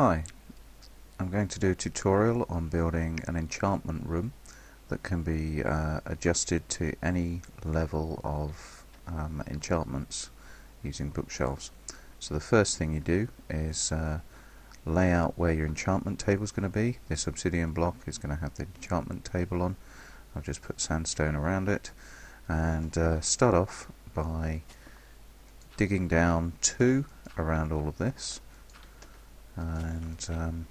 Hi, I'm going to do a tutorial on building an enchantment room that can be adjusted to any level of enchantments using bookshelves. So the first thing you do is lay out where your enchantment table is going to be. This obsidian block is going to have the enchantment table on. I've just put sandstone around it, and start off by digging down 2 around all of this, and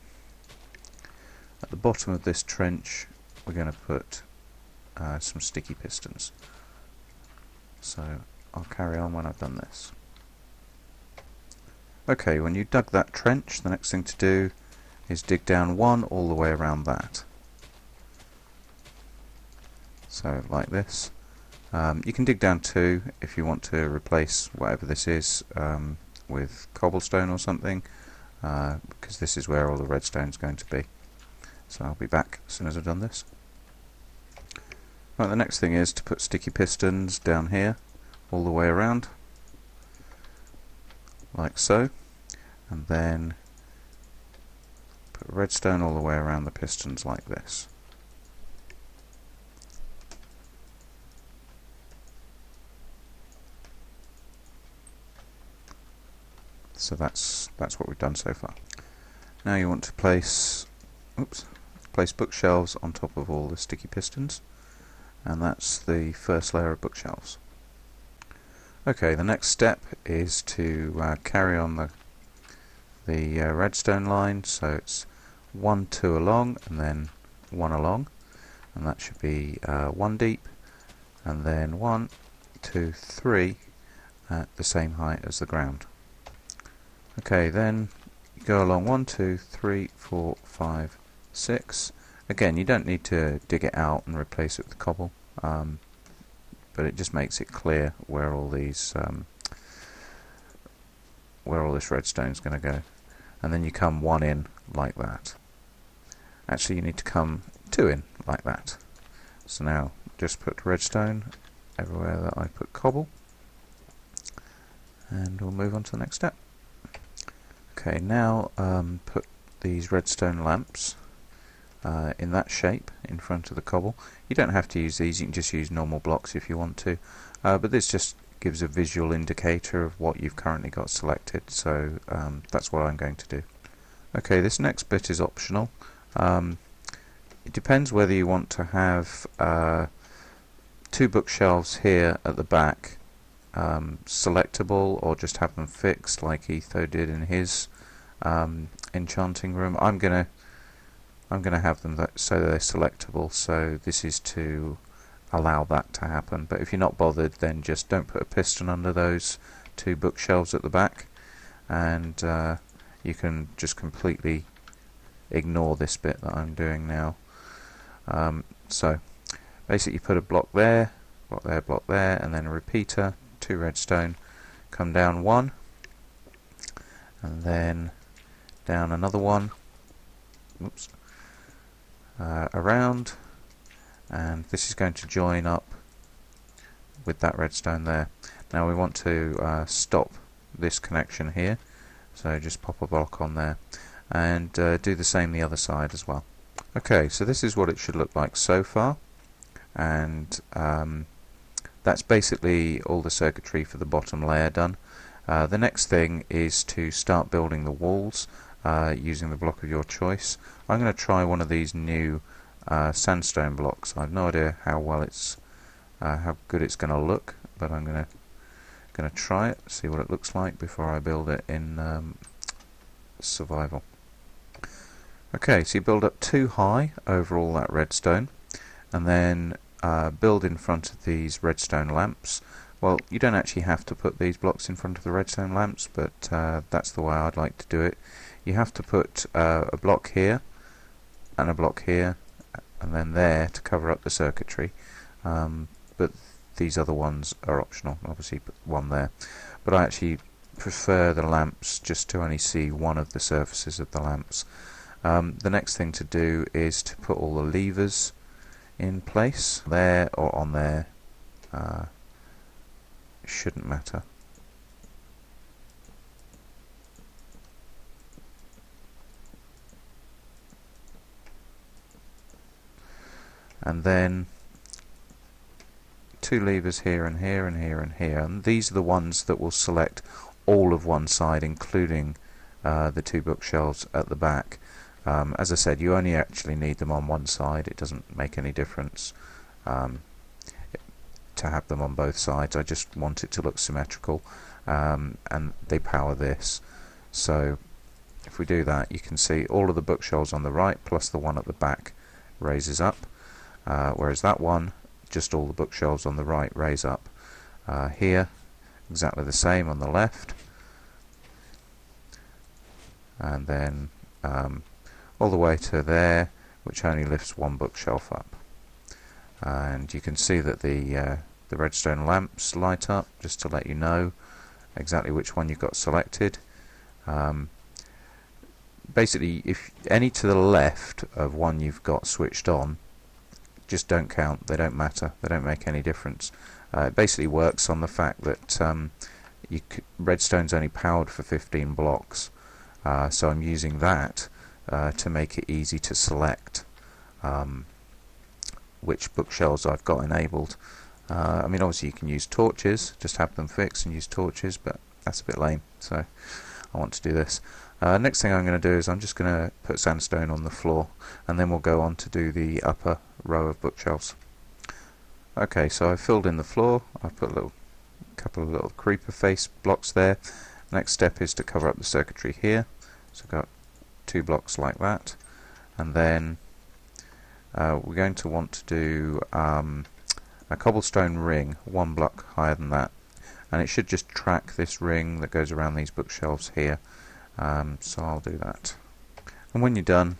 at the bottom of this trench we're going to put some sticky pistons. So I'll carry on when I've done this. Okay, when you dug that trench, the next thing to do is dig down 1 all the way around that. So like this. You can dig down 2 if you want to replace whatever this is with cobblestone or something, because this is where all the redstone is going to be. So I'll be back as soon as I've done this. Right, the next thing is to put sticky pistons down here all the way around, like so, and then put redstone all the way around the pistons like this. So that's what we've done so far. Now you want to place bookshelves on top of all the sticky pistons, and that's the first layer of bookshelves. Okay, the next step is to carry on the redstone line, so it's 1, 2 along, and then 1 along, and that should be 1 deep, and then 1, 2, 3 at the same height as the ground. Okay, then you go along 1, 2, 3, 4, 5, 6. Again, you don't need to dig it out and replace it with cobble, but it just makes it clear where all these where all this redstone is going to go. And then you come 1 in like that. Actually, you need to come 2 in like that. So now just put redstone everywhere that I put cobble, and we'll move on to the next step. Okay, now put these redstone lamps in that shape in front of the cobble. You don't have to use these, you can just use normal blocks if you want to, but this just gives a visual indicator of what you've currently got selected, so that's what I'm going to do. Okay, this next bit is optional. It depends whether you want to have 2 bookshelves here at the back selectable, or just have them fixed like Etho did in his enchanting room. I'm gonna have them so they're selectable, so this is to allow that to happen. But if you're not bothered, then just don't put a piston under those 2 bookshelves at the back, and you can just completely ignore this bit that I'm doing now. So basically you put a block there, block there, and then a repeater, 2 redstone, come down 1, and then down another 1, around, and this is going to join up with that redstone there. Now we want to stop this connection here, so just pop a block on there, and do the same the other side as well. Okay, so this is what it should look like so far, and that's basically all the circuitry for the bottom layer done. The next thing is to start building the walls using the block of your choice. I'm going to try one of these new sandstone blocks. I have no idea how well how good it's going to look, but I'm going to try it, see what it looks like before I build it in survival. Okay, so you build up 2 high over all that redstone, and then build in front of these redstone lamps. Well, you don't actually have to put these blocks in front of the redstone lamps, but that's the way I'd like to do it. You have to put a block here, and a block here, and then there to cover up the circuitry, but these other ones are optional. Obviously put 1 there, but I actually prefer the lamps just to only see one of the surfaces of the lamps. The next thing to do is to put all the levers in place, there or on there, shouldn't matter. and then 2 levers here and here and here and here, and these are the ones that will select all of one side, including the 2 bookshelves at the back. As I said, you only actually need them on one side. It doesn't make any difference to have them on both sides. I just want it to look symmetrical, and they power this. So if we do that, you can see all of the bookshelves on the right plus the one at the back raises up, whereas that one, just all the bookshelves on the right raise up. Here, exactly the same on the left, and then all the way to there, which only lifts one bookshelf up. And you can see that the redstone lamps light up, just to let you know exactly which one you've got selected. Basically, if any to the left of one you've got switched on, just don't count. They don't matter. They don't make any difference. It basically works on the fact that redstone's only powered for 15 blocks, so I'm using that to make it easy to select which bookshelves I've got enabled. I mean, obviously you can use torches, just have them fixed and use torches, but that's a bit lame, so I want to do this. Next thing I'm going to do is I'm just going to put sandstone on the floor, and then we'll go on to do the upper row of bookshelves. Okay, so I've filled in the floor. I've put a couple of little creeper face blocks there. Next step is to cover up the circuitry here. So I've got 2 blocks like that, and then we're going to want to do a cobblestone ring 1 block higher than that, and it should just track this ring that goes around these bookshelves here. So I'll do that, and when you're done,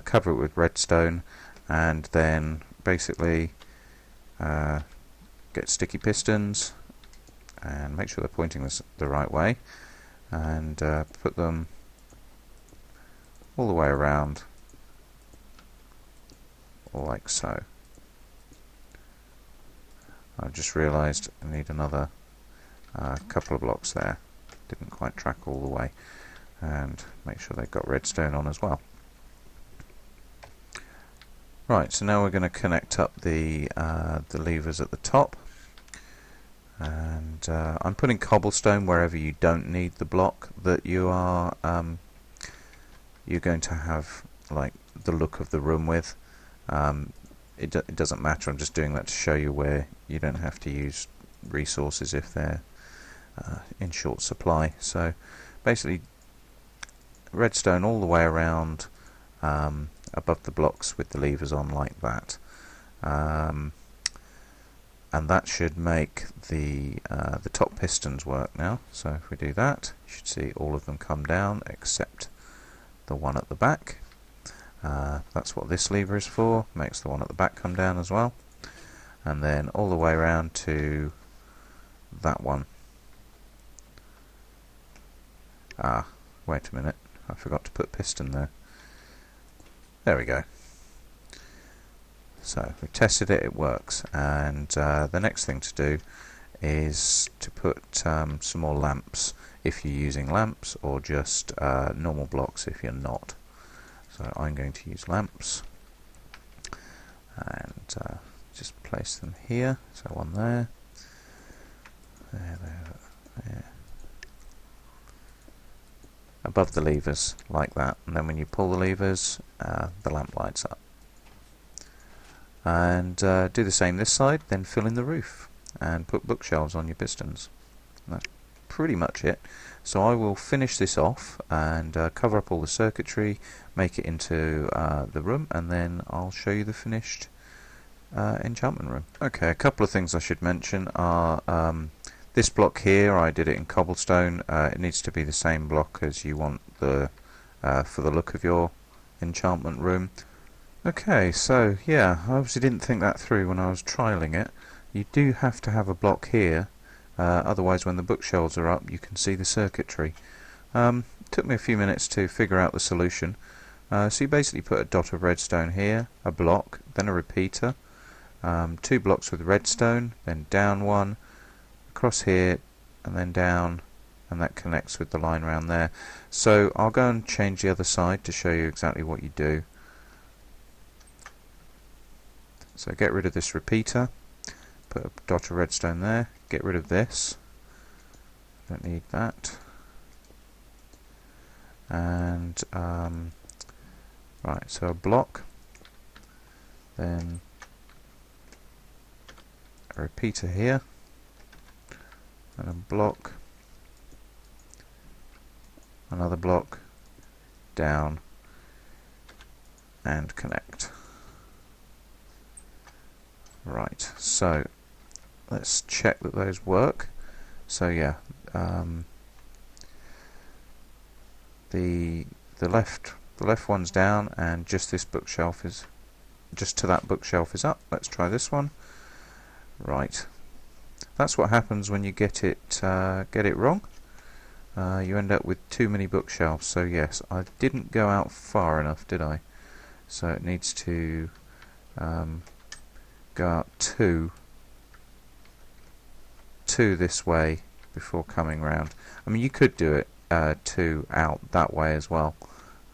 cover it with redstone, and then basically get sticky pistons and make sure they're pointing the right way, and put them all the way around like so. I've just realised I need another couple of blocks there. Didn't quite track all the way, and make sure they've got redstone on as well. Right, so now we're going to connect up the levers at the top, and I'm putting cobblestone wherever you don't need the block that you are you're going to have like the look of the room with. It doesn't matter. I'm just doing that to show you where you don't have to use resources if they're in short supply. So basically, redstone all the way around above the blocks with the levers on like that, and that should make the top pistons work now. So if we do that, you should see all of them come down except the one at the back. That's what this lever is for, makes the one at the back come down as well, and then all the way around to that one. Wait a minute, I forgot to put piston there. There we go. So we've tested it, it works, and the next thing to do is to put some more lamps if you're using lamps, or just normal blocks if you're not. So I'm going to use lamps, and just place them here. So one there, there, above the levers like that, and then when you pull the levers, the lamp lights up. And do the same this side, then fill in the roof and put bookshelves on your pistons. And that's pretty much it. So I will finish this off and cover up all the circuitry, make it into the room, and then I'll show you the finished enchantment room. Okay, a couple of things I should mention are this block here, I did it in cobblestone. It needs to be the same block as you want the for the look of your enchantment room. Okay, so yeah, I obviously didn't think that through when I was trialing it. You do have to have a block here, otherwise when the bookshelves are up you can see the circuitry. Took me a few minutes to figure out the solution. So you basically put a dot of redstone here, a block, then a repeater, 2 blocks with redstone, then down one, across here, and then down, and that connects with the line around there. So I'll go and change the other side to show you exactly what you do. So get rid of this repeater, put a dot of redstone there, get rid of this, don't need that, and right, so a block, then a repeater here, and a block, another block, down, and connect. Right, so let's check that those work. So yeah, the left one's down, and just this bookshelf is just to that bookshelf is up. Let's try this one. Right, that's what happens when you get it wrong. You end up with too many bookshelves. So yes, I didn't go out far enough, did I? So it needs to go out two this way before coming round. I mean, you could do it two out that way as well,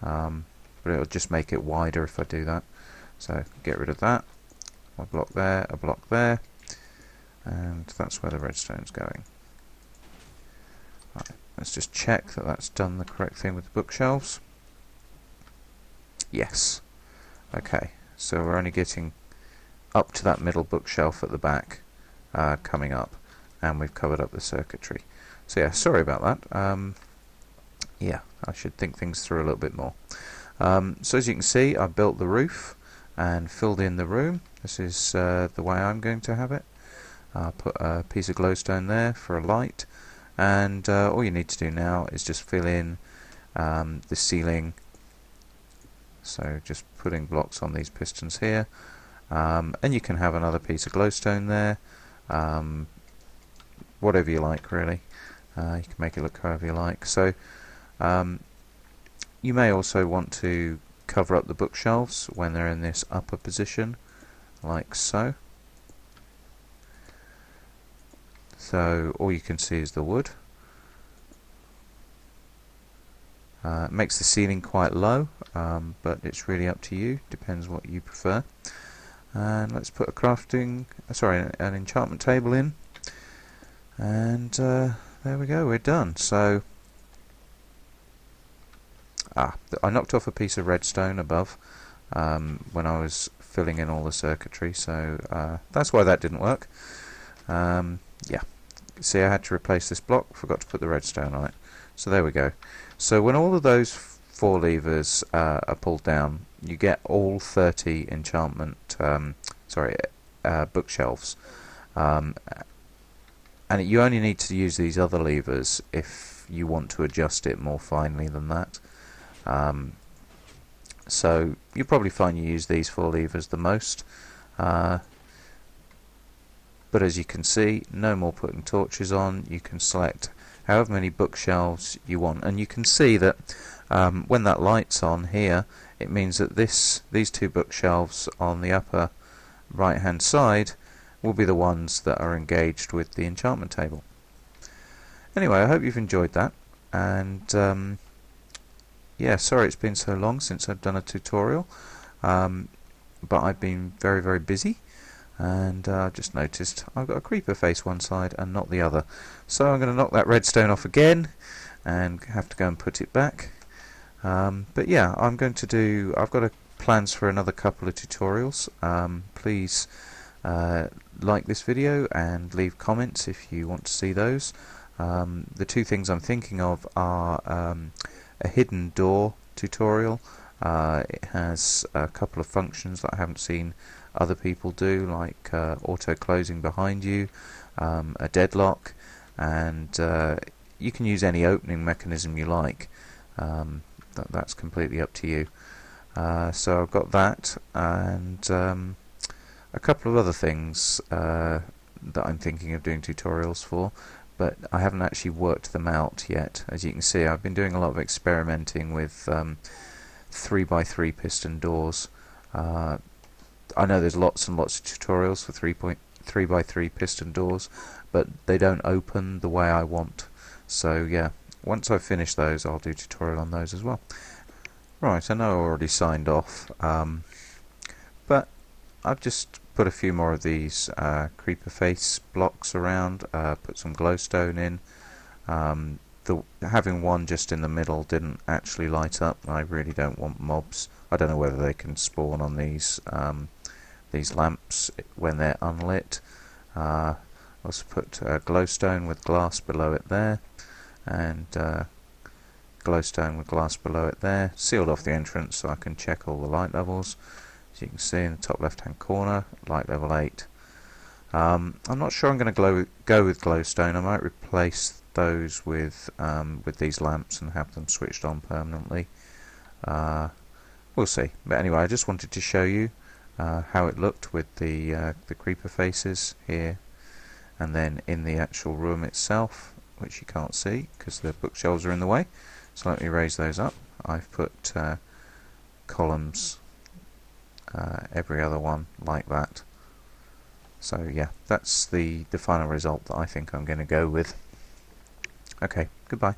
but it'll just make it wider if I do that. So get rid of that. A block there, and that's where the redstone's going. Right, let's just check that that's done the correct thing with the bookshelves. Yes. Okay, so we're only getting up to that middle bookshelf at the back coming up, and we've covered up the circuitry. So yeah, sorry about that. Yeah, I should think things through a little bit more. So as you can see, I built the roof and filled in the room. This is the way I'm going to have it. I'll put a piece of glowstone there for a light, and all you need to do now is just fill in the ceiling. So just putting blocks on these pistons here, and you can have another piece of glowstone there, whatever you like really. You can make it look however you like. So you may also want to cover up the bookshelves when they're in this upper position, like so. So all you can see is the wood. It makes the ceiling quite low, but it's really up to you, depends what you prefer. And let's put an enchantment table in, and there we go, we're done. So I knocked off a piece of redstone above when I was filling in all the circuitry, so that's why that didn't work. Yeah, see, I had to replace this block, forgot to put the redstone on it. So there we go. So when all of those 4 levers are pulled down, you get all 30 enchantment bookshelves, and you only need to use these other levers if you want to adjust it more finely than that. So you probably find you use these 4 levers the most, but as you can see, no more putting torches on. You can select however many bookshelves you want, and you can see that when that light's on here, it means that these 2 bookshelves on the upper right hand side will be the ones that are engaged with the enchantment table. Anyway, I hope you've enjoyed that, and yeah, sorry it's been so long since I've done a tutorial, but I've been very, very busy, and I just noticed I've got a creeper face one side and not the other. So I'm going to knock that redstone off again and have to go and put it back. But yeah, I've got plans for another couple of tutorials. Please like this video and leave comments if you want to see those. The 2 things I'm thinking of are a hidden door tutorial. It has a couple of functions that I haven't seen other people do, like auto closing behind you, a deadlock, and you can use any opening mechanism you like. That's completely up to you. So I've got that, and a couple of other things that I'm thinking of doing tutorials for, but I haven't actually worked them out yet. As you can see, I've been doing a lot of experimenting with 3x3 piston doors. I know there's lots and lots of tutorials for 3x3 piston doors, but they don't open the way I want. So yeah, once I finish those, I'll do a tutorial on those as well. Right, I know I already signed off, but I've just put a few more of these creeper face blocks around, put some glowstone in. Having one just in the middle didn't actually light up. I really don't want mobs. I don't know whether they can spawn on these lamps when they're unlit. Also put glowstone with glass below it there, and glowstone with glass below it there. Sealed off the entrance so I can check all the light levels. As you can see in the top left hand corner, light level 8. I'm not sure I'm going to go with glowstone. I might replace those with these lamps and have them switched on permanently. We'll see. But anyway, I just wanted to show you how it looked with the creeper faces here, and then in the actual room itself, which you can't see because the bookshelves are in the way. So let me raise those up. I've put columns, every other one like that. So yeah, that's the final result that I think I'm going to go with. Okay, goodbye.